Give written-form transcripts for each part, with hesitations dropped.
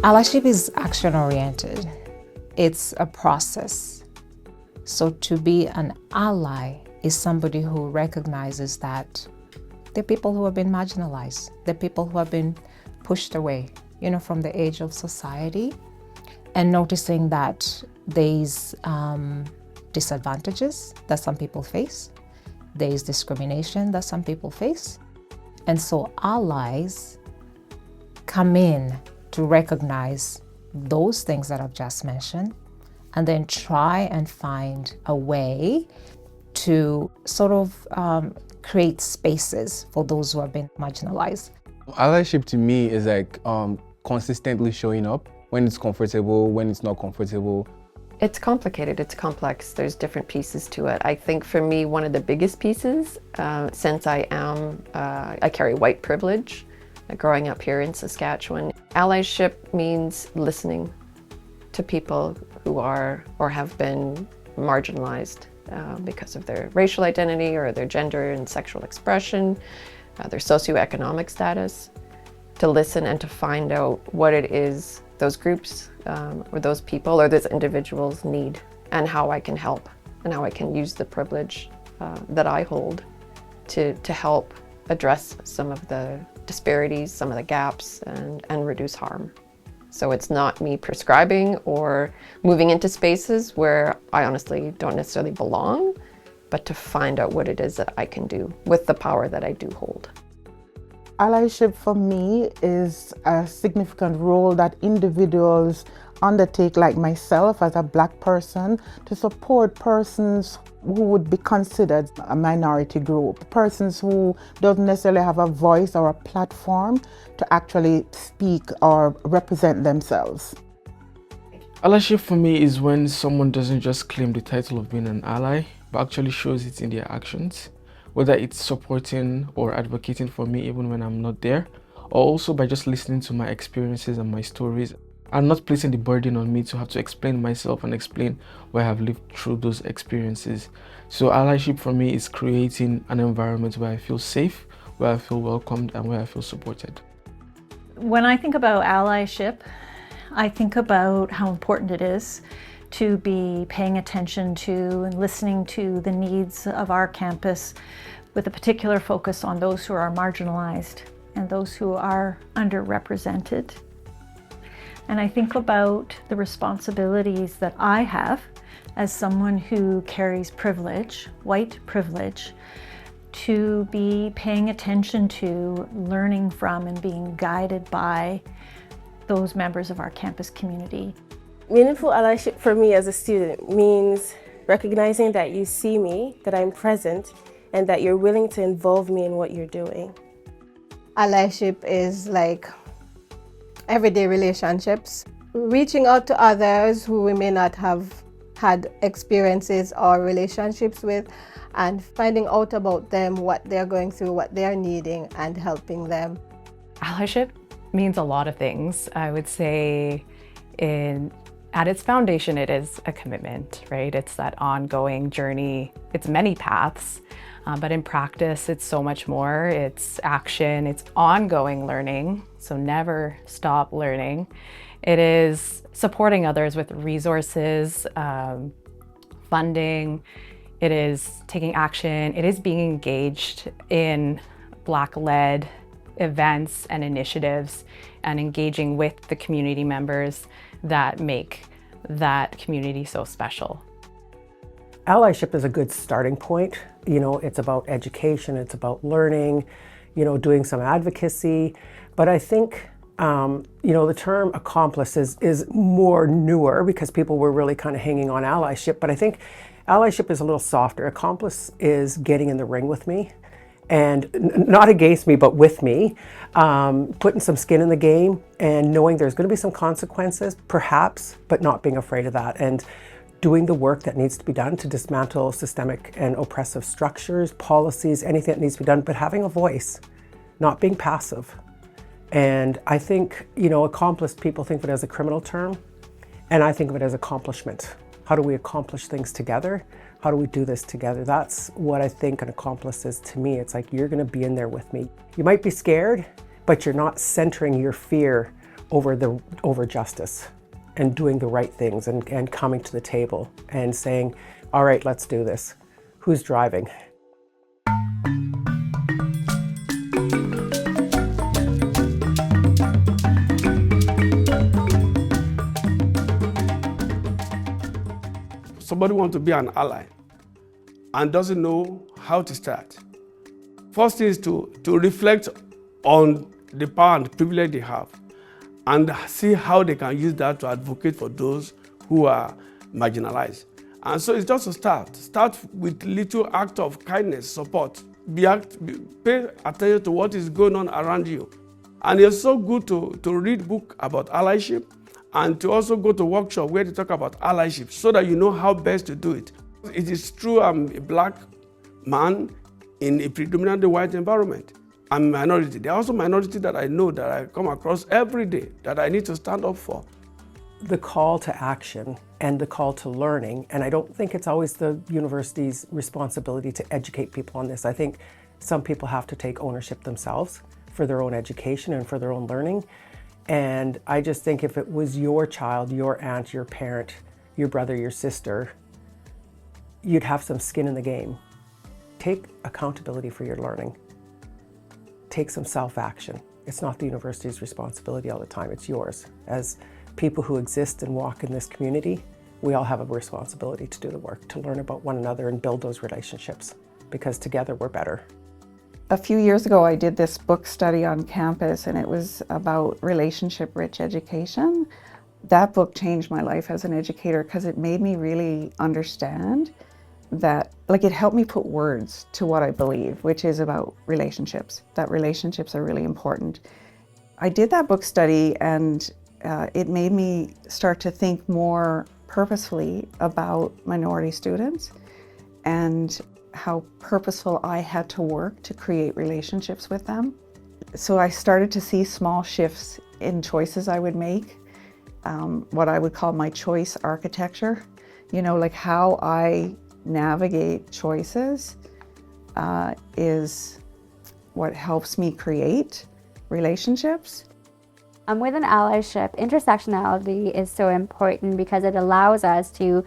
Allyship is action-oriented. It's a process. So to be an ally is somebody who recognizes that there are people who have been marginalized, there are people who have been pushed away, from the age of society, and noticing that there's disadvantages that some people face, there's discrimination that some people face. And so allies come in to recognize those things that I've just mentioned, and then try and find a way to sort of create spaces for those who have been marginalized. Allyship to me is like consistently showing up when it's comfortable, when it's not comfortable. It's complicated, it's complex, there's different pieces to it. I think for me, one of the biggest pieces, since I carry white privilege, growing up here in Saskatchewan, allyship means listening to people who are or have been marginalized because of their racial identity or their gender and sexual expression, their socioeconomic status, to listen and to find out what it is those groups or those people or those individuals need, and how I can help and how I can use the privilege that I hold to help address some of the disparities, some of the gaps, and reduce harm. So it's not me prescribing or moving into spaces where I honestly don't necessarily belong, but to find out what it is that I can do with the power that I do hold. Allyship for me is a significant role that individuals undertake, like myself as a Black person, to support persons who would be considered a minority group, persons who don't necessarily have a voice or a platform to actually speak or represent themselves. Allyship for me is when someone doesn't just claim the title of being an ally, but actually shows it in their actions, whether it's supporting or advocating for me even when I'm not there, or also by just listening to my experiences and my stories, and not placing the burden on me to have to explain myself and explain why I've lived through those experiences. So allyship for me is creating an environment where I feel safe, where I feel welcomed, and where I feel supported. When I think about allyship, I think about how important it is to be paying attention to and listening to the needs of our campus, with a particular focus on those who are marginalized and those who are underrepresented. And I think about the responsibilities that I have as someone who carries privilege, white privilege, to be paying attention to, learning from, and being guided by those members of our campus community. Meaningful allyship for me as a student means recognizing that you see me, that I'm present, and that you're willing to involve me in what you're doing. Allyship is like everyday relationships, reaching out to others who we may not have had experiences or relationships with, and finding out about them, what they're going through, what they're needing, and helping them. Allyship means a lot of things. I would say at its foundation, it is a commitment, right? It's that ongoing journey. It's many paths, but in practice, it's so much more. It's action, it's ongoing learning, so never stop learning. It is supporting others with resources, funding. It is taking action. It is being engaged in Black-led events and initiatives, and engaging with the community members that make that community so special. Allyship is a good starting point. It's about education, it's about learning, doing some advocacy. But I think, the term accomplice is more newer because people were really kind of hanging on allyship. But I think allyship is a little softer. Accomplice is getting in the ring with me, and not against me, but with me, putting some skin in the game and knowing there's going to be some consequences, perhaps, but not being afraid of that, and doing the work that needs to be done to dismantle systemic and oppressive structures, policies, anything that needs to be done, but having a voice, not being passive. And I think, accomplice, people think of it as a criminal term, and I think of it as accomplishment. How do we accomplish things together? How do we do this together? That's what I think an accomplice is to me. It's like, you're going to be in there with me. You might be scared, but you're not centering your fear over justice and doing the right things and coming to the table and saying, all right, let's do this. Who's driving? Somebody wants to be an ally and doesn't know how to start. First thing is to reflect on the power and privilege they have and see how they can use that to advocate for those who are marginalized. And so it's just to start. Start with little act of kindness, support. Pay attention to what is going on around you. And it's so good to read book about allyship and to also go to workshop where they talk about allyship so that you know how best to do it. It is true I'm a black man in a predominantly white environment. I'm a minority. There are also minorities that I know that I come across every day that I need to stand up for. The call to action and the call to learning, and I don't think it's always the university's responsibility to educate people on this. I think some people have to take ownership themselves for their own education and for their own learning. And I just think if it was your child, your aunt, your parent, your brother, your sister, you'd have some skin in the game. Take accountability for your learning. Take some self-action. It's not the university's responsibility all the time, it's yours. As people who exist and walk in this community, we all have a responsibility to do the work, to learn about one another and build those relationships, because together we're better. A few years ago, I did this book study on campus, and it was about relationship-rich education. That book changed my life as an educator because it made me really understand that, it helped me put words to what I believe, which is about relationships, that relationships are really important. I did that book study, and it made me start to think more purposefully about minority students and how purposeful I had to work to create relationships with them. So I started to see small shifts in choices I would make, what I would call my choice architecture. How I navigate choices is what helps me create relationships. Within allyship, intersectionality is so important because it allows us to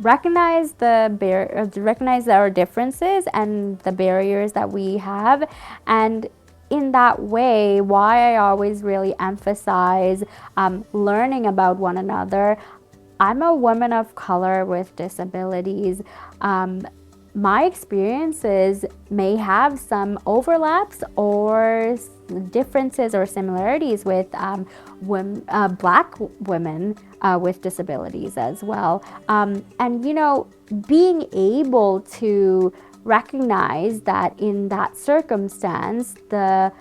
recognize our differences and the barriers that we have. And in that way, why I always really emphasize learning about one another. I'm a woman of color with disabilities. My experiences may have some overlaps or differences or similarities with Black women with disabilities as well. And being able to recognize that in that circumstance, the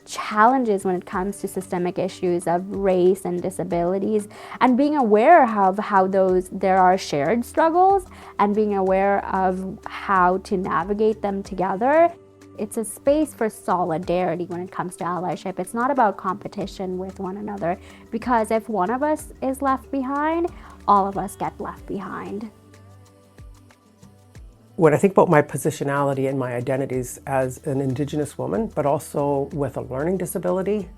challenges when it comes to systemic issues of race and disabilities, and being aware of how there are shared struggles and being aware of how to navigate them together. It's a space for solidarity when it comes to allyship. It's not about competition with one another, because if one of us is left behind, all of us get left behind. When I think about my positionality and my identities as an Indigenous woman, but also with a learning disability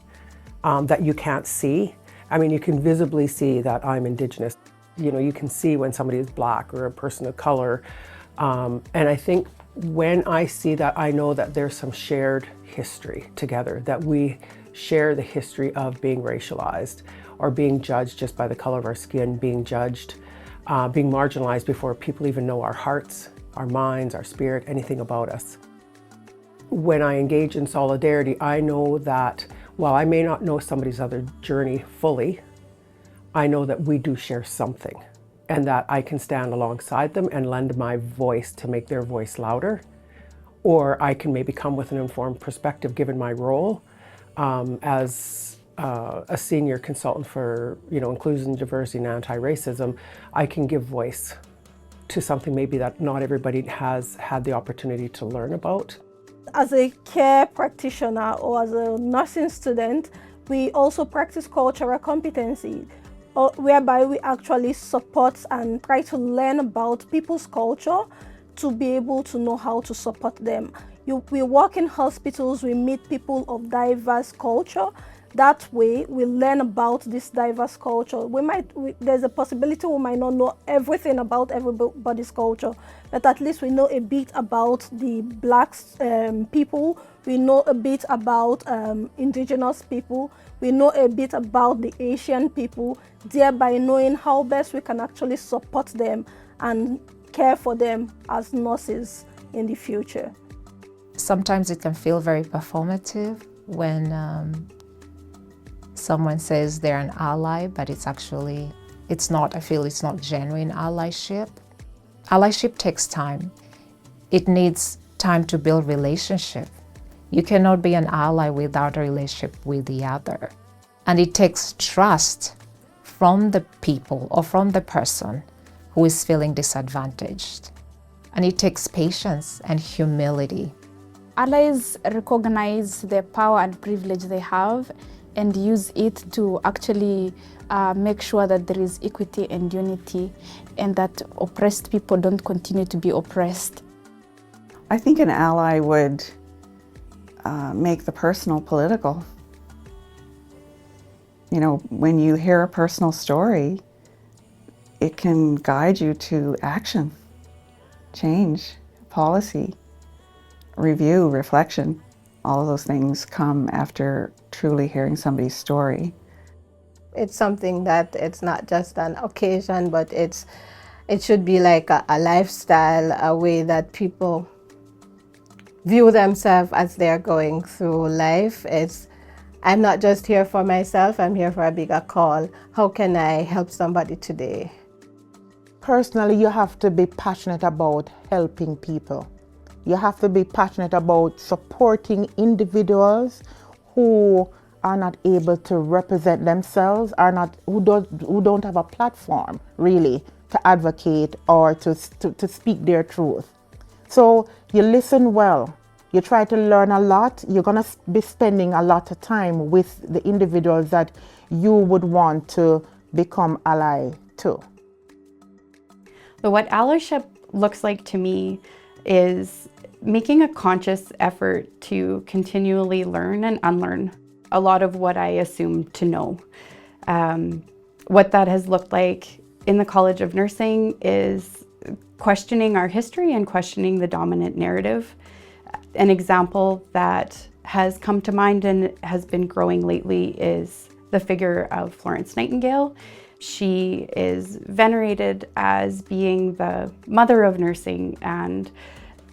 that you can't see. I mean, you can visibly see that I'm Indigenous. You can see when somebody is Black or a person of color. And I think when I see that, I know that there's some shared history together, that we share the history of being racialized or being judged just by the color of our skin, being judged, being marginalized before people even know our hearts, our minds, our spirit, anything about us. When I engage in solidarity, I know that while I may not know somebody's other journey fully, I know that we do share something, and that I can stand alongside them and lend my voice to make their voice louder. Or I can maybe come with an informed perspective given my role as a senior consultant for inclusion, diversity, and anti-racism. I can give voice to something maybe that not everybody has had the opportunity to learn about. As a care practitioner or as a nursing student, we also practice cultural competency, whereby we actually support and try to learn about people's culture to be able to know how to support them. We work in hospitals, we meet people of diverse culture That way, we learn about this diverse culture. There's a possibility we might not know everything about everybody's culture, but at least we know a bit about the Black people, we know a bit about indigenous people, we know a bit about the Asian people, thereby knowing how best we can actually support them and care for them as nurses in the future. Sometimes it can feel very performative when someone says they're an ally, but it's not, I feel it's not genuine allyship. Allyship takes time. It needs time to build relationship. You cannot be an ally without a relationship with the other. And it takes trust from the people or from the person who is feeling disadvantaged. And it takes patience and humility. Allies recognize the power and privilege they have and use it to actually make sure that there is equity and unity and that oppressed people don't continue to be oppressed. I think an ally would make the personal political. You know, when you hear a personal story, it can guide you to action, change, policy, review, reflection. All of those things come after truly hearing somebody's story. It's something that it's not just an occasion, but it should be like a lifestyle, a way that people view themselves as they're going through life. I'm not just here for myself, I'm here for a bigger call. How can I help somebody today? Personally, you have to be passionate about helping people. You have to be passionate about supporting individuals who are not able to represent themselves, who don't have a platform really to advocate or to speak their truth. So you listen well, you try to learn a lot, you're going to be spending a lot of time with the individuals that you would want to become ally to. So what allyship looks like to me is making a conscious effort to continually learn and unlearn a lot of what I assumed to know. What that has looked like in the College of Nursing is questioning our history and questioning the dominant narrative. An example that has come to mind and has been growing lately is the figure of Florence Nightingale. She is venerated as being the mother of nursing and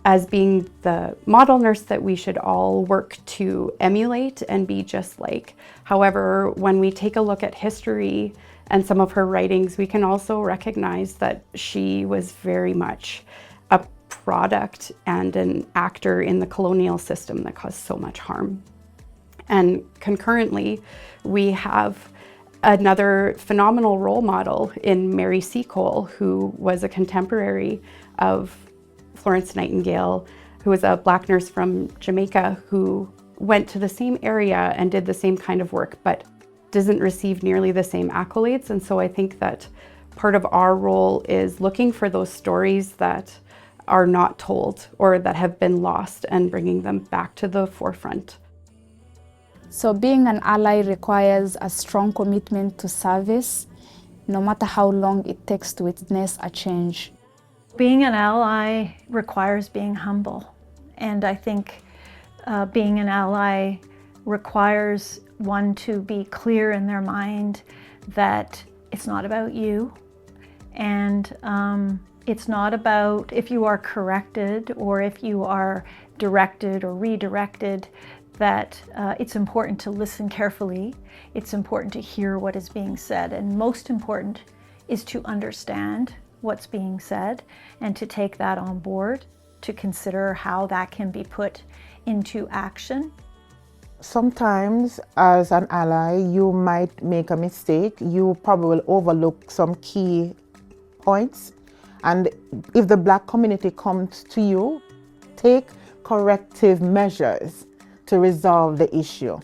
as being the model nurse that we should all work to emulate and be just like. However, when we take a look at history and some of her writings, we can also recognize that she was very much a product and an actor in the colonial system that caused so much harm. And concurrently, we have another phenomenal role model in Mary Seacole, who was a contemporary of Florence Nightingale, who was a Black nurse from Jamaica who went to the same area and did the same kind of work, but doesn't receive nearly the same accolades. And so I think that part of our role is looking for those stories that are not told or that have been lost and bringing them back to the forefront. So being an ally requires a strong commitment to service, no matter how long it takes to witness a change. Being an ally requires being humble. And I think being an ally requires one to be clear in their mind that it's not about you. And it's not about if you are corrected or if you are directed or redirected, that it's important to listen carefully. It's important to hear what is being said. And most important is to understand what's being said and to take that on board, to consider how that can be put into action. Sometimes as an ally, you might make a mistake. You probably will overlook some key points. And if the Black community comes to you, take corrective measures to resolve the issue.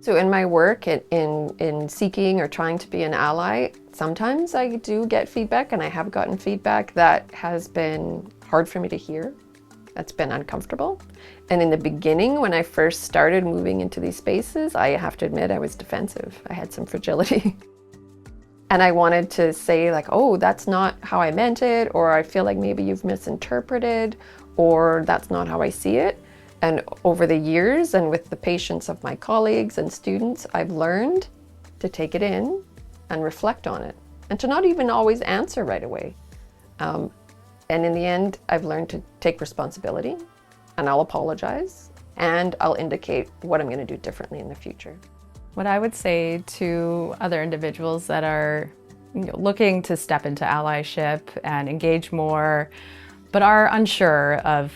So in my work, in seeking or trying to be an ally, sometimes I do get feedback, and I have gotten feedback that has been hard for me to hear. That's been uncomfortable. And in the beginning, when I first started moving into these spaces, I have to admit I was defensive. I had some fragility. And I wanted to say like, oh, that's not how I meant it, or I feel like maybe you've misinterpreted, or that's not how I see it. And over the years, and with the patience of my colleagues and students, I've learned to take it in and reflect on it, and to not even always answer right away. And in the end, I've learned to take responsibility, and I'll apologize, and I'll indicate what I'm going to do differently in the future. What I would say to other individuals that are looking to step into allyship and engage more, but are unsure of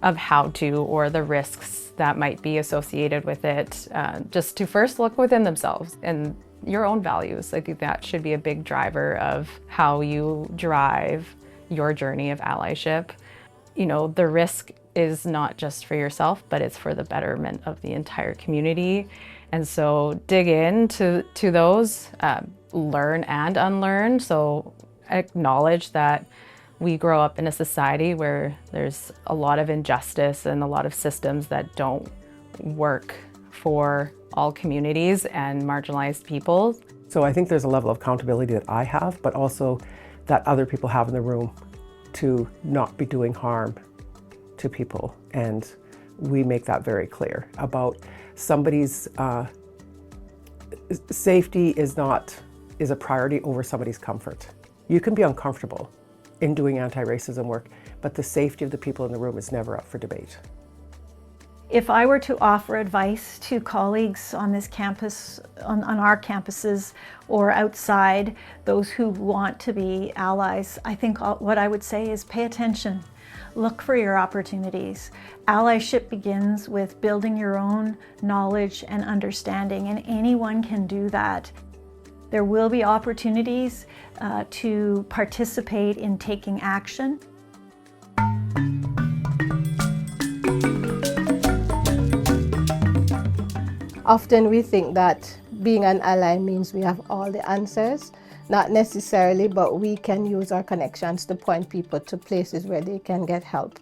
how to, or the risks that might be associated with it, just to first look within themselves and your own values. I think that should be a big driver of how you drive your journey of allyship. The risk is not just for yourself, but it's for the betterment of the entire community. And so dig into those, learn and unlearn. So acknowledge that we grow up in a society where there's a lot of injustice and a lot of systems that don't work for all communities and marginalized people. So I think there's a level of accountability that I have, but also that other people have in the room to not be doing harm to people. And we make that very clear about somebody's safety is a priority over somebody's comfort. You can be uncomfortable in doing anti-racism work, but the safety of the people in the room is never up for debate. If I were to offer advice to colleagues on this campus, on our campuses or outside, those who want to be allies, I think what I would say is pay attention. Look for your opportunities. Allyship begins with building your own knowledge and understanding, and anyone can do that. There will be opportunities to participate in taking action. Often we think that being an ally means we have all the answers. Not necessarily, but we can use our connections to point people to places where they can get help.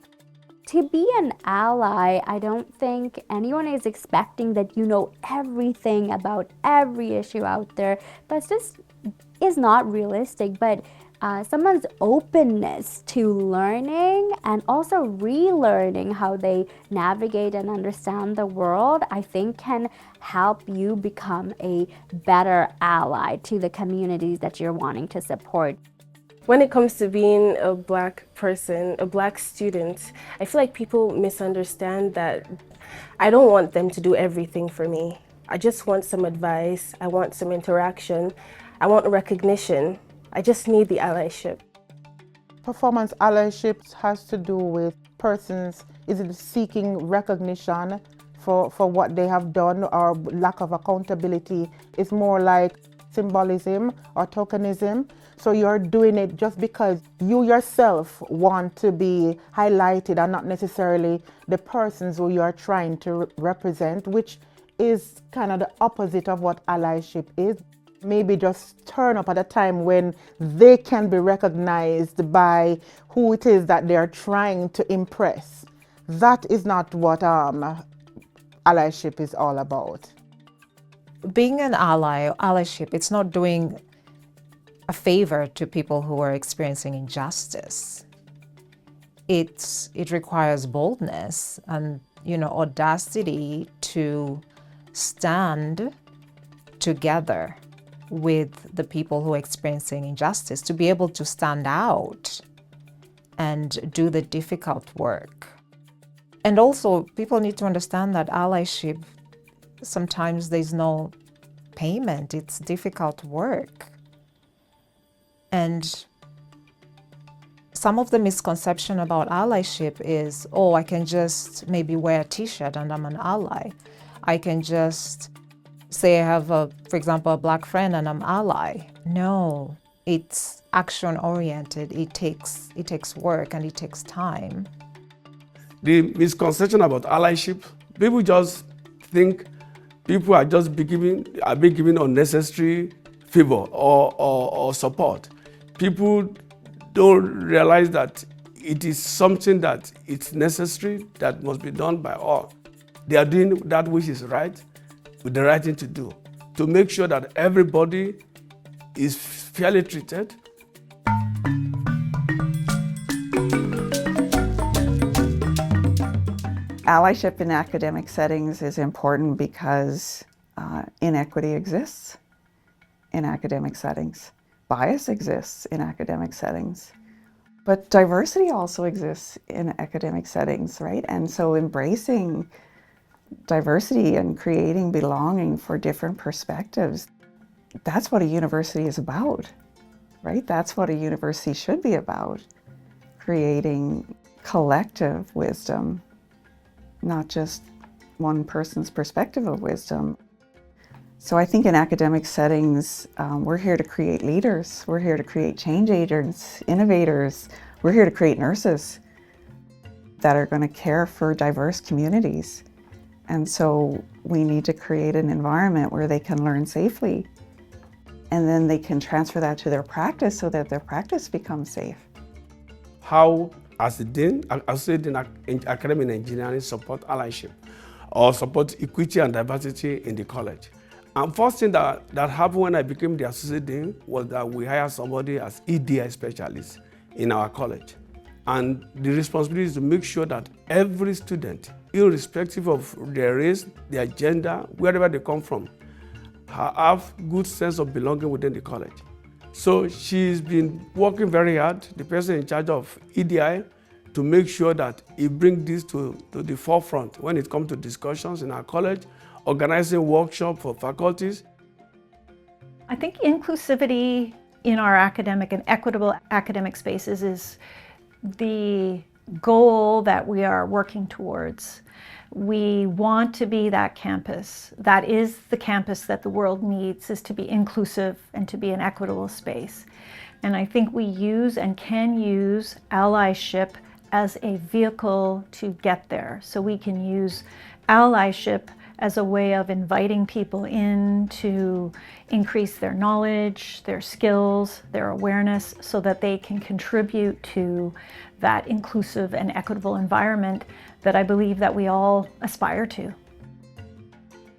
To be an ally, I don't think anyone is expecting that you know everything about every issue out there. That's just is not realistic, but someone's openness to learning and also relearning how they navigate and understand the world, I think can help you become a better ally to the communities that you're wanting to support. When it comes to being a Black person, a Black student, I feel like people misunderstand that I don't want them to do everything for me. I just want some advice, I want some interaction, I want recognition. I just need the allyship. Performance allyship has to do with persons seeking recognition for what they have done, or lack of accountability. It's more like symbolism or tokenism. So you're doing it just because you yourself want to be highlighted and not necessarily the persons who you are trying to represent, which is kind of the opposite of what allyship is. Maybe just turn up at a time when they can be recognized by who it is that they're trying to impress. That is not what allyship is all about. Being an ally, or allyship, it's not doing a favor to people who are experiencing injustice. It requires boldness and audacity to stand together with the people who are experiencing injustice, to be able to stand out and do the difficult work. And also, people need to understand that allyship, sometimes there's no payment, it's difficult work. And some of the misconception about allyship is, I can just maybe wear a t-shirt and I'm an ally. I can just say I have, for example, a Black friend and I'm ally. No, it's action-oriented. It takes work and it takes time. The misconception about allyship, people just think people are just being given unnecessary favor or support. People don't realize that it is something that it's necessary, that must be done by all. They are doing that which is right, with the right thing to do, to make sure that everybody is fairly treated. Allyship in academic settings is important because inequity exists in academic settings. Bias exists in academic settings. But diversity also exists in academic settings, right? And so embracing diversity and creating belonging for different perspectives, that's what a university is about, right? That's what a university should be about, creating collective wisdom, not just one person's perspective of wisdom. So I think in academic settings, we're here to create leaders. We're here to create change agents, innovators. We're here to create nurses that are going to care for diverse communities. And so we need to create an environment where they can learn safely. And then they can transfer that to their practice so that their practice becomes safe. How, as the Dean, Associate in Academic Engineering, support allyship or support equity and diversity in the college. And first thing that happened when I became the Associate Dean was that we hired somebody as EDI specialist in our college. And the responsibility is to make sure that every student, irrespective of their race, their gender, wherever they come from, have good sense of belonging within the college. So she's been working very hard, the person in charge of EDI, to make sure that he brings this to the forefront when it comes to discussions in our college, organizing workshops for faculties. I think inclusivity in our academic and equitable academic spaces is the goal that we are working towards. We want to be that campus. That is the campus that the world needs, is to be inclusive and to be an equitable space. And I think we use and can use allyship as a vehicle to get there. So we can use allyship as a way of inviting people in to increase their knowledge, their skills, their awareness, so that they can contribute to that inclusive and equitable environment that I believe that we all aspire to.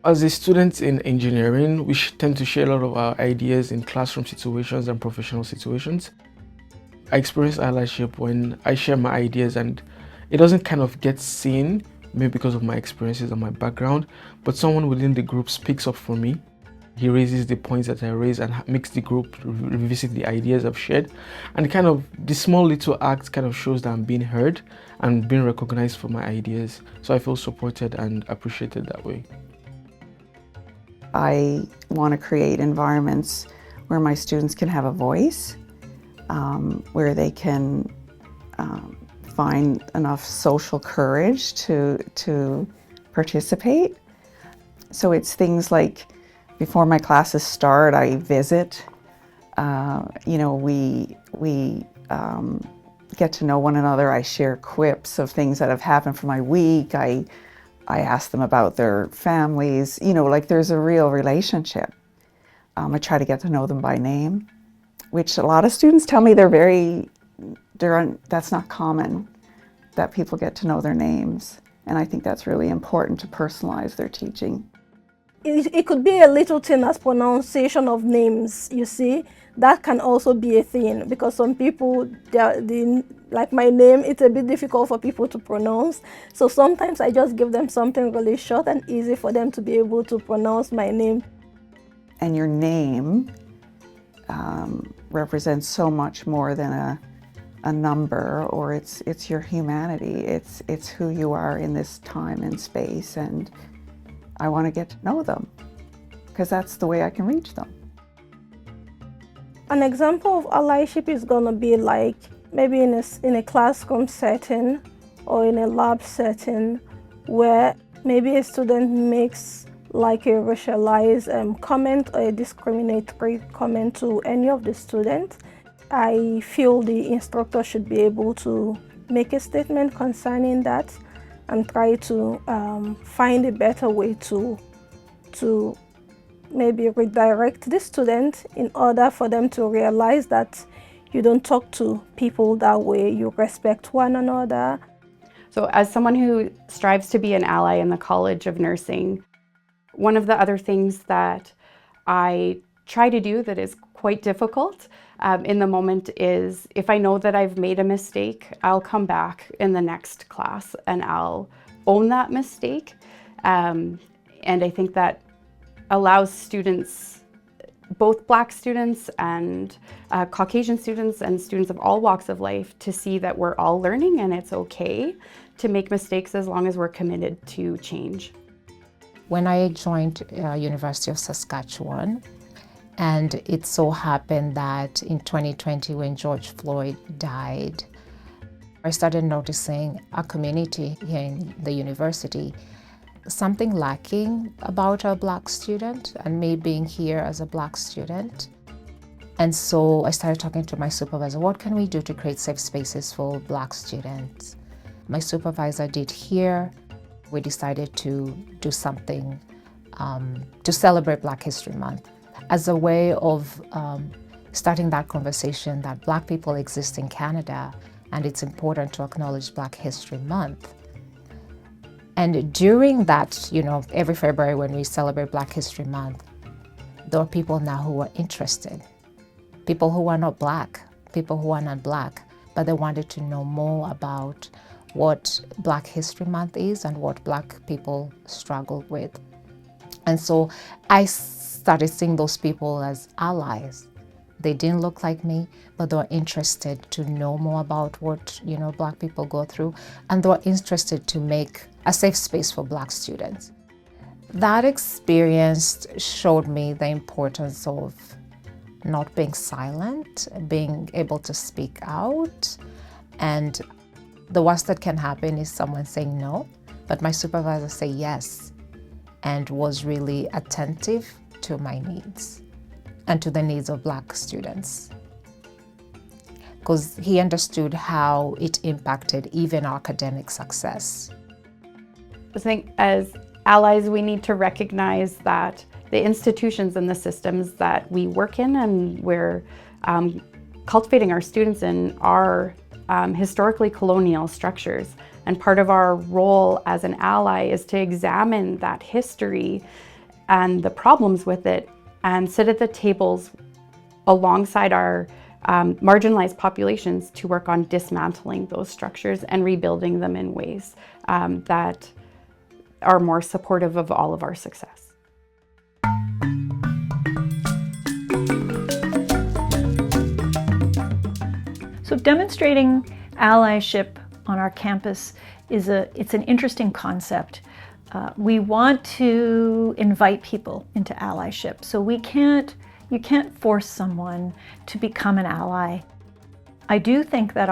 As a student in engineering, we tend to share a lot of our ideas in classroom situations and professional situations. I experience allyship when I share my ideas and it doesn't kind of get seen, maybe because of my experiences and my background, but someone within the group speaks up for me. He raises the points that I raise and makes the group revisit the ideas I've shared. And kind of this small little act kind of shows that I'm being heard and being recognized for my ideas. So I feel supported and appreciated that way. I want to create environments where my students can have a voice, where they can find enough social courage to participate. So it's things like, before my classes start, I visit. We get to know one another. I share quips of things that have happened for my week. I ask them about their families. Like there's a real relationship. I try to get to know them by name, which a lot of students tell me that's not common, that people get to know their names. And I think that's really important to personalize their teaching. It could be a little thing as pronunciation of names, you see. That can also be a thing, because some people, like my name, it's a bit difficult for people to pronounce. So sometimes I just give them something really short and easy for them to be able to pronounce my name. And your name represents so much more than a number, or it's your humanity. It's who you are in this time and space, and I want to get to know them because that's the way I can reach them. An example of allyship is going to be like maybe in a classroom setting or in a lab setting where maybe a student makes like a racialized comment or a discriminatory comment to any of the students. I feel the instructor should be able to make a statement concerning that and try to find a better way to maybe redirect the student in order for them to realize that You don't talk to people that way. You respect one another. So as someone who strives to be an ally in the College of Nursing, one of the other things that I try to do that is quite difficult in the moment is if I know that I've made a mistake, I'll come back in the next class and I'll own that mistake. And I think that allows students, both Black students and Caucasian students and students of all walks of life, to see that we're all learning and it's okay to make mistakes as long as we're committed to change. When I joined University of Saskatchewan, and it so happened that in 2020 when George Floyd died, I started noticing a community here in the university, something lacking about a Black student and me being here as a Black student. And so I started talking to my supervisor, what can we do to create safe spaces for Black students? My supervisor did hear. We decided to do something to celebrate Black History Month as a way of starting that conversation that Black people exist in Canada and it's important to acknowledge Black History Month. And during that, every February when we celebrate Black History Month, there are people now who are interested. People who are not Black, people who are not Black, but they wanted to know more about what Black History Month is and what Black people struggle with. And so I started seeing those people as allies. They didn't look like me, but they were interested to know more about what Black people go through, and they were interested to make a safe space for Black students. That experience showed me the importance of not being silent, being able to speak out, and the worst that can happen is someone saying no, but my supervisor say yes, and was really attentive to my needs and to the needs of Black students, because he understood how it impacted even our academic success. I think as allies, we need to recognize that the institutions and the systems that we work in and we're cultivating our students in are historically colonial structures. And part of our role as an ally is to examine that history and the problems with it and sit at the tables alongside our marginalized populations to work on dismantling those structures and rebuilding them in ways that are more supportive of all of our success. So demonstrating allyship on our campus it's an interesting concept. We want to invite people into allyship. So you can't force someone to become an ally. I do think that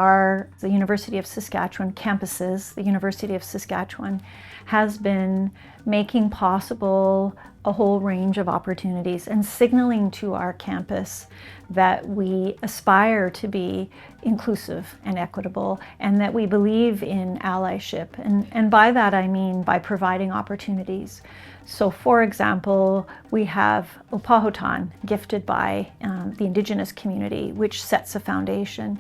the University of Saskatchewan campuses, the University of Saskatchewan, has been making possible a whole range of opportunities and signaling to our campus that we aspire to be inclusive and equitable and that we believe in allyship. And by that I mean by providing opportunities. So for example, we have Opahotan gifted by the Indigenous community, which sets a foundation.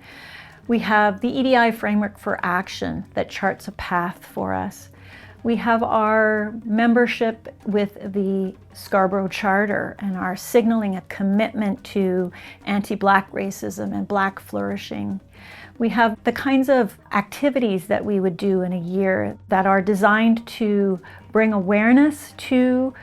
We have the EDI framework for action that charts a path for us. We have our membership with the Scarborough Charter and our signaling a commitment to anti-Black racism and Black flourishing. We have the kinds of activities that we would do in a year that are designed to bring awareness to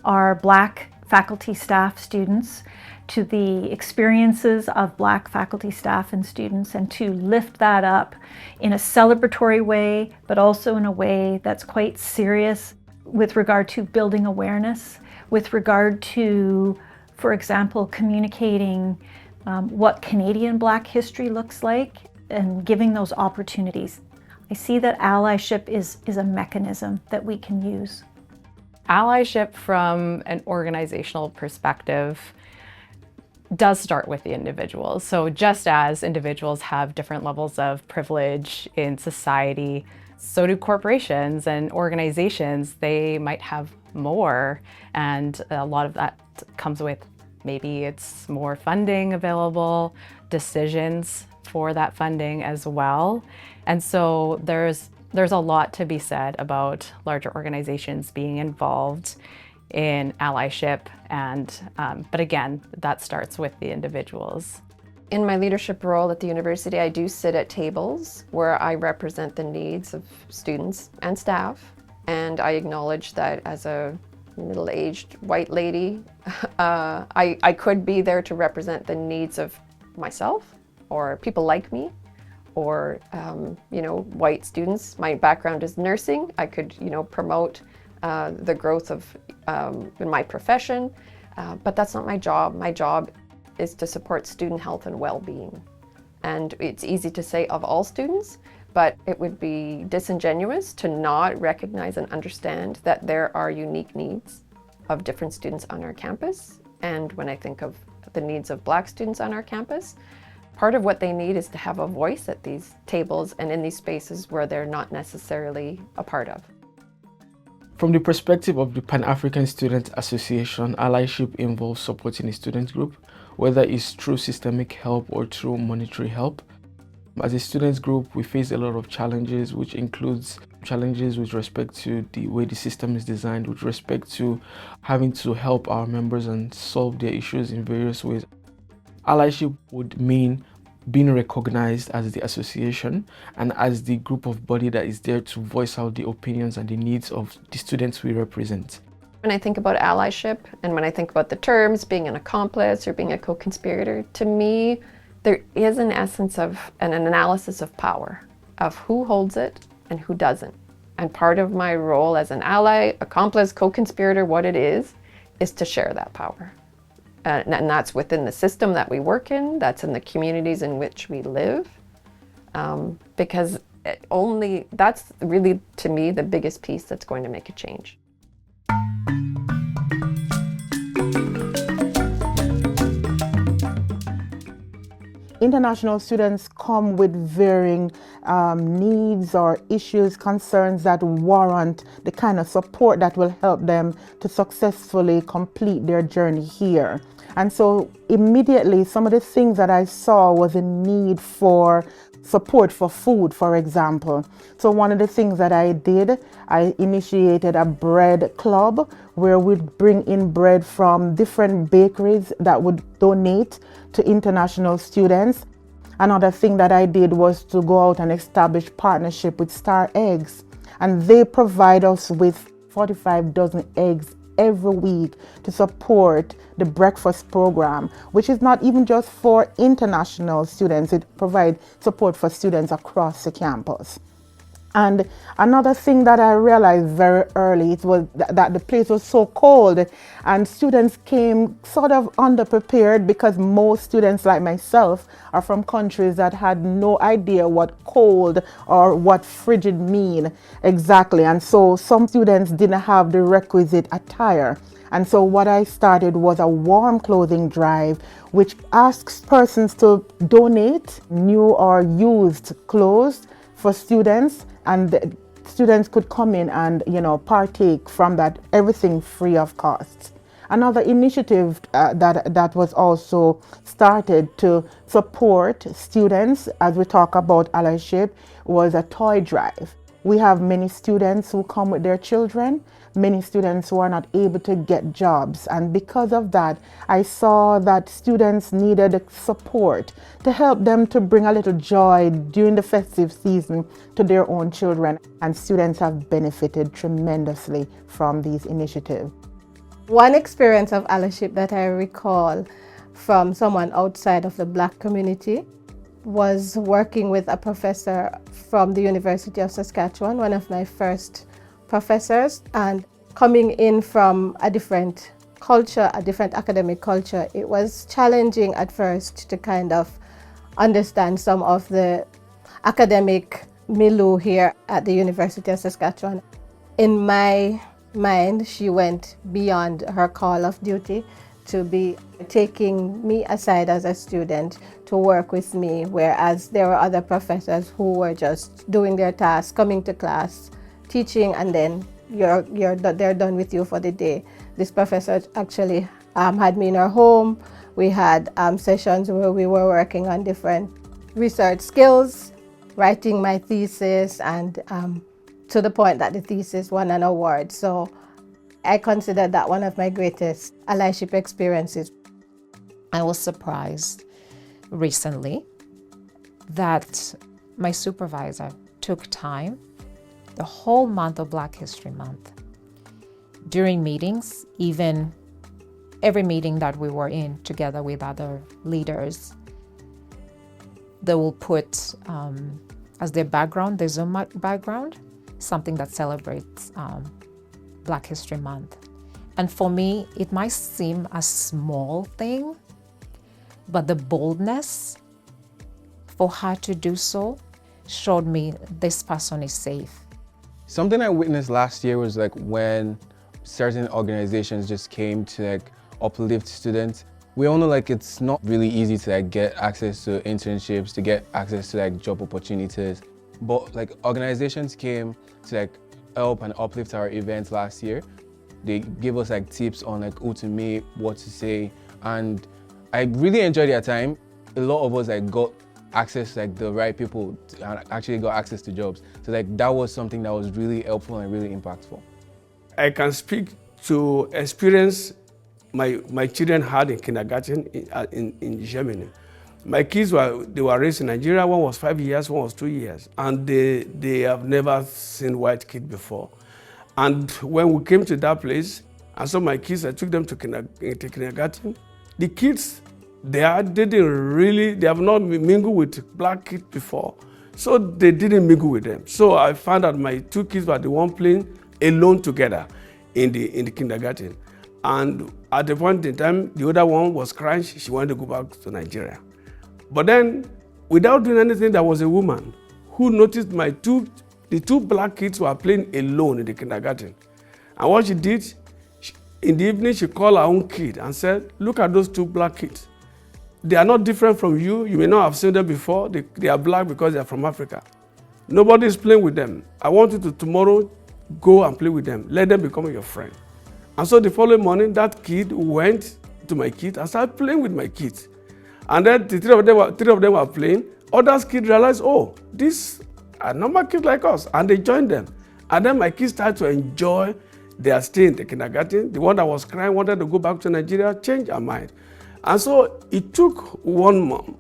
our Black faculty, staff, students, to the experiences of Black faculty, staff, and students, and to lift that up in a celebratory way, but also in a way that's quite serious with regard to building awareness, with regard to, for example, communicating what Canadian Black history looks like and giving those opportunities. I see that allyship is a mechanism that we can use. Allyship from an organizational perspective does start with the individuals. So just as individuals have different levels of privilege in society, so do corporations and organizations. They might have more, and a lot of that comes with maybe it's more funding available, decisions for that funding as well. And so there's a lot to be said about larger organizations being involved in allyship, and but again, that starts with the individuals. In my leadership role at the university, I do sit at tables where I represent the needs of students and staff, and I acknowledge that as a middle-aged white lady, I could be there to represent the needs of myself or people like me, or white students. My background is nursing. I could promote the growth of in my profession, but that's not my job. My job is to support student health and well-being. And it's easy to say of all students, but it would be disingenuous to not recognize and understand that there are unique needs of different students on our campus. And when I think of the needs of Black students on our campus, part of what they need is to have a voice at these tables and in these spaces where they're not necessarily a part of. From the perspective of the Pan-African Student Association, allyship involves supporting a student group, whether it's through systemic help or through monetary help. As a students group, we face a lot of challenges, which includes challenges with respect to the way the system is designed, with respect to having to help our members and solve their issues in various ways. Allyship would mean being recognized as the association and as the group of body that is there to voice out the opinions and the needs of the students we represent. When I think about allyship and when I think about the terms being an accomplice or being a co-conspirator, to me, there is an essence of an analysis of power, of who holds it and who doesn't. And part of my role as an ally, accomplice, co-conspirator, what it is to share that power. And that's within the system that we work in, that's in the communities in which we live, because that's really, to me, the biggest piece that's going to make a change. International students come with varying needs or issues, concerns that warrant the kind of support that will help them to successfully complete their journey here. And so immediately, some of the things that I saw was a need for support for food, for example. So one of the things that I did, I initiated a bread club where we'd bring in bread from different bakeries that would donate to international students. Another thing that I did was to go out and establish partnership with Star Eggs, and they provide us with 45 dozen eggs every week to support the breakfast program, which is not even just for international students. It provides support for students across the campus. And another thing that I realized very early, it was that the place was so cold and students came sort of underprepared, because most students like myself are from countries that had no idea what cold or what frigid mean exactly. And so some students didn't have the requisite attire. And so what I started was a warm clothing drive, which asks persons to donate new or used clothes for students, and the students could come in and partake from that, everything free of cost. Another initiative that was also started to support students as we talk about allyship was a toy drive. We have many students who come with their children, many students who are not able to get jobs. And because of that, I saw that students needed support to help them to bring a little joy during the festive season to their own children. And students have benefited tremendously from these initiatives. One experience of allyship that I recall from someone outside of the Black community was working with a professor from the University of Saskatchewan, one of my first professors, and coming in from a different culture, a different academic culture. It was challenging at first to kind of understand some of the academic milieu here at the University of Saskatchewan. In my mind, she went beyond her call of duty to be taking me aside as a student to work with me, whereas there were other professors who were just doing their tasks, coming to class, teaching, and then they're done with you for the day. This professor actually had me in her home. We had sessions where we were working on different research skills, writing my thesis, and to the point that the thesis won an award. So I consider that one of my greatest allyship experiences. I was surprised recently that my supervisor took time, the whole month of Black History Month, during meetings, even every meeting that we were in together with other leaders, they will put as their background, their Zoom background, something that celebrates Black History Month. And for me, it might seem a small thing, but the boldness for her to do so showed me this person is safe. Something I witnessed last year was like when certain organizations just came to like uplift students. We all know like it's not really easy to like get access to internships, to get access to like job opportunities. But like organizations came to like help and uplift our events last year. They gave us like tips on like who to meet, what to say, and I really enjoyed their time. A lot of us like got access to like the right people and actually got access to jobs. So like that was something that was really helpful and really impactful. I can speak to experience my children had in kindergarten in Germany. My kids were raised in Nigeria. One was 5 years, one was 2 years, and they have never seen white kid before. And when we came to that place, I saw my kids, I took them to kindergarten. The kids, they have not mingled with black kids before, so they didn't mingle with them. So I found out my two kids were the one playing alone together in the kindergarten. And at the point in time, the other one was crying, she wanted to go back to Nigeria. But then, without doing anything, there was a woman who noticed the two black kids were playing alone in the kindergarten. And what she did, in the evening, she called her own kid and said, look at those two black kids. They are not different from you. You may not have seen them before. They are black because they are from Africa. Nobody is playing with them. I want you to tomorrow go and play with them. Let them become your friend. And so the following morning, that kid went to my kids and started playing with my kids. And then the three of them were playing. Other kids realized, oh, these are normal kids like us. And they joined them. And then my kids started to enjoy their stay in the kindergarten. The one that was crying wanted to go back to Nigeria, changed her mind. And so it took one mom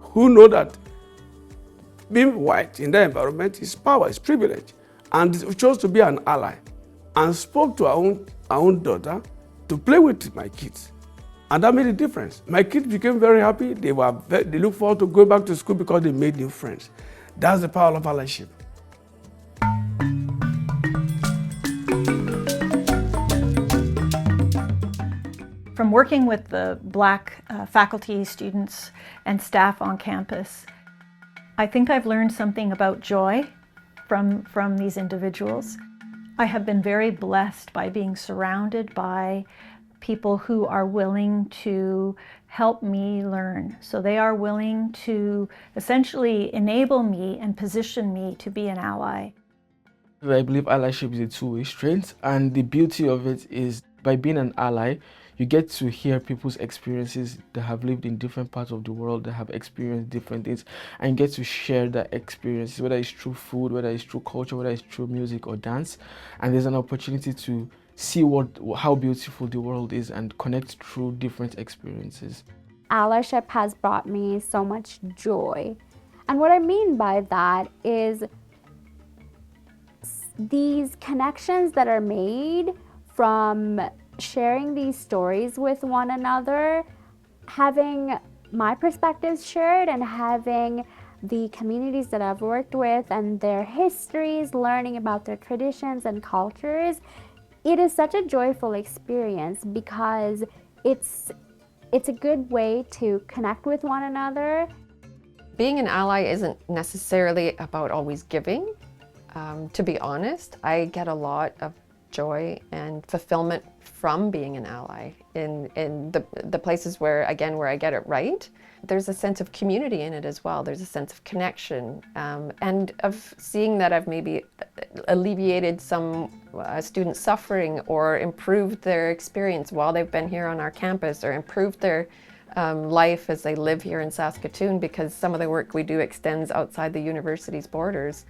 who knew that being white in that environment is power, is privilege, and chose to be an ally, and spoke to our own daughter to play with my kids. And that made a difference. My kids became very happy. They look forward to going back to school because they made new friends. That's the power of allyship. From working with the Black faculty, students, and staff on campus, I think I've learned something about joy from these individuals. I have been very blessed by being surrounded by people who are willing to help me learn. So they are willing to essentially enable me and position me to be an ally. I believe allyship is a two-way street, and the beauty of it is by being an ally, you get to hear people's experiences that have lived in different parts of the world, that have experienced different things, and you get to share that experience, whether it's through food, whether it's through culture, whether it's through music or dance. And there's an opportunity to see how beautiful the world is and connect through different experiences. Allyship has brought me so much joy. And what I mean by that is these connections that are made from sharing these stories with one another, having my perspectives shared and having the communities that I've worked with and their histories, learning about their traditions and cultures. It is such a joyful experience because it's a good way to connect with one another. Being an ally isn't necessarily about always giving. To be honest, I get a lot of joy and fulfillment from being an ally in the places where I get it right. there's a sense of community in it as well. There's a sense of connection and of seeing that I've maybe alleviated some student suffering or improved their experience while they've been here on our campus, or improved their life as they live here in Saskatoon, because some of the work we do extends outside the university's borders.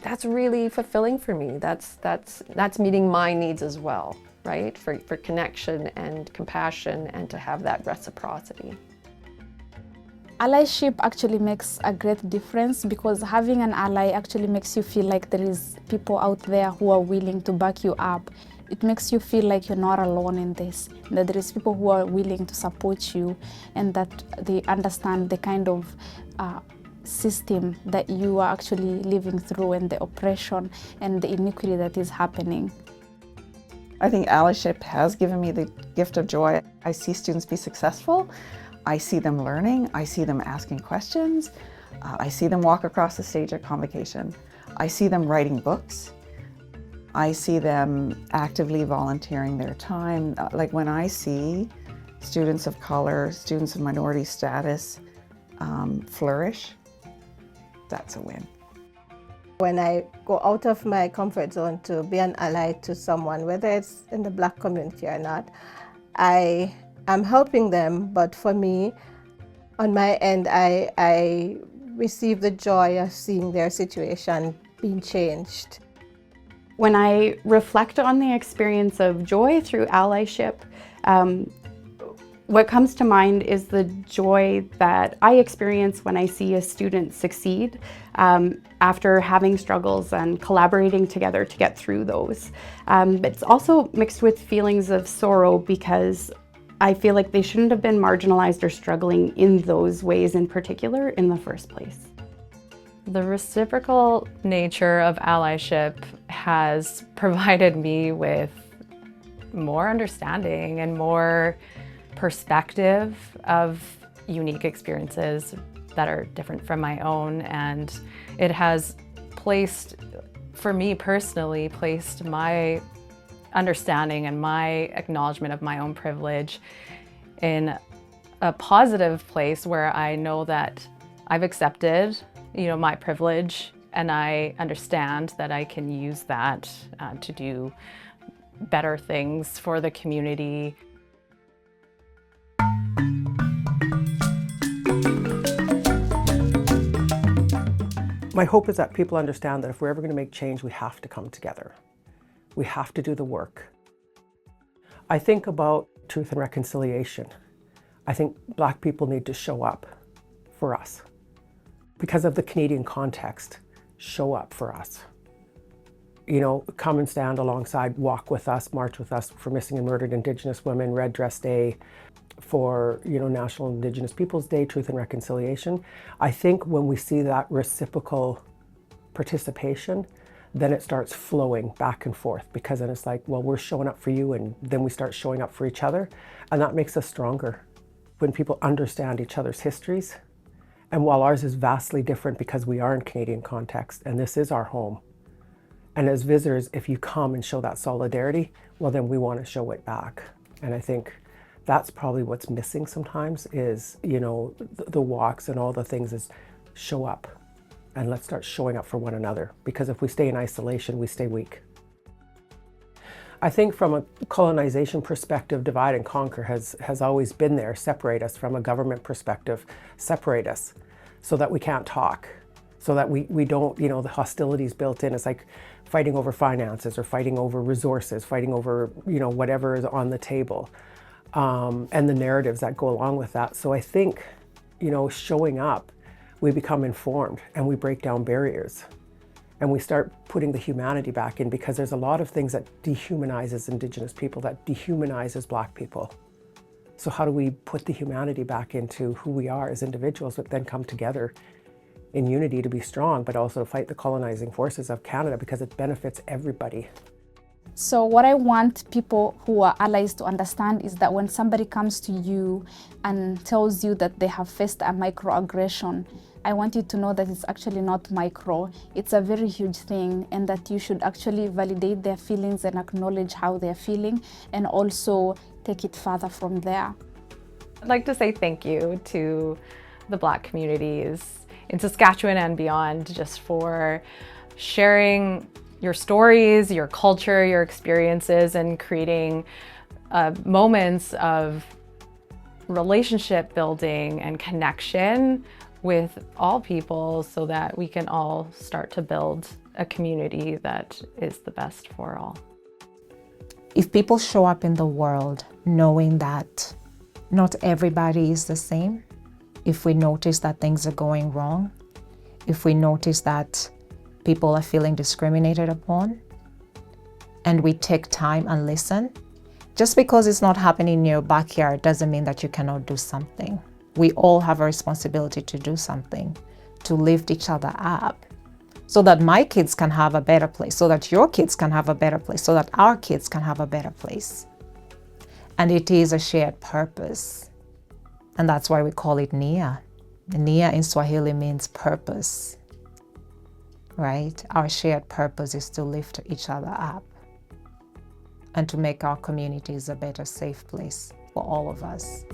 That's really fulfilling for me. That's meeting my needs as well, right? For connection and compassion, and to have that reciprocity. Allyship actually makes a great difference, because having an ally actually makes you feel like there is people out there who are willing to back you up. It makes you feel like you're not alone in this, that there is people who are willing to support you, and that they understand the kind of system that you are actually living through, and the oppression and the iniquity that is happening. I think allyship has given me the gift of joy. I see students be successful. I see them learning. I see them asking questions. I see them walk across the stage at convocation. I see them writing books. I see them actively volunteering their time. Like when I see students of color, students of minority status flourish, that's a win. When I go out of my comfort zone to be an ally to someone, whether it's in the Black community or not, I am helping them, but for me, on my end, I receive the joy of seeing their situation being changed. When I reflect on the experience of joy through allyship, what comes to mind is the joy that I experience when I see a student succeed after having struggles and collaborating together to get through those. But it's also mixed with feelings of sorrow, because I feel like they shouldn't have been marginalized or struggling in those ways in particular in the first place. The reciprocal nature of allyship has provided me with more understanding and more perspective of unique experiences that are different from my own, and it has placed, for me personally, placed my understanding and my acknowledgement of my own privilege in a positive place, where I know that I've accepted, my privilege, and I understand that I can use that to do better things for the community. My hope is that people understand that if we're ever going to make change, we have to come together. We have to do the work. I think about truth and reconciliation. I think Black people need to show up for us. Because of the Canadian context, show up for us. Come and stand alongside, walk with us, march with us for missing and murdered Indigenous women, Red Dress Day, for National Indigenous Peoples Day, Truth and Reconciliation. I think when we see that reciprocal participation, then it starts flowing back and forth, because then it's like, well, we're showing up for you, and then we start showing up for each other, and that makes us stronger. When people understand each other's histories, and while ours is vastly different because we are in Canadian context and this is our home, and as visitors, if you come and show that solidarity, well, then we want to show it back. And I think that's probably what's missing sometimes is, the walks and all the things is show up, and let's start showing up for one another, because if we stay in isolation, we stay weak. I think from a colonization perspective, divide and conquer has always been there, separate us. From a government perspective, separate us so that we can't talk, so that we don't, the hostilities built in. It's like fighting over finances or fighting over resources, fighting over, whatever is on the table. And the narratives that go along with that. So I think, showing up, we become informed and we break down barriers, and we start putting the humanity back in, because there's a lot of things that dehumanizes Indigenous people, that dehumanizes Black people. So how do we put the humanity back into who we are as individuals, but then come together in unity to be strong, but also to fight the colonizing forces of Canada, because it benefits everybody. So what I want people who are allies to understand is that when somebody comes to you and tells you that they have faced a microaggression, I want you to know that it's actually not micro, it's a very huge thing, and that you should actually validate their feelings and acknowledge how they're feeling, and also take it further from there. I'd like to say thank you to the Black communities in Saskatchewan and beyond just for sharing your stories, your culture, your experiences, and creating moments of relationship building and connection with all people so that we can all start to build a community that is the best for all. If people show up in the world knowing that not everybody is the same, if we notice that things are going wrong, if we notice that people are feeling discriminated upon, and we take time and listen, just because it's not happening in your backyard doesn't mean that you cannot do something. We all have a responsibility to do something, to lift each other up, so that my kids can have a better place, so that your kids can have a better place, so that our kids can have a better place. And it is a shared purpose. And that's why we call it Nia. Nia in Swahili means purpose, right? Our shared purpose is to lift each other up and to make our communities a better, safe place for all of us.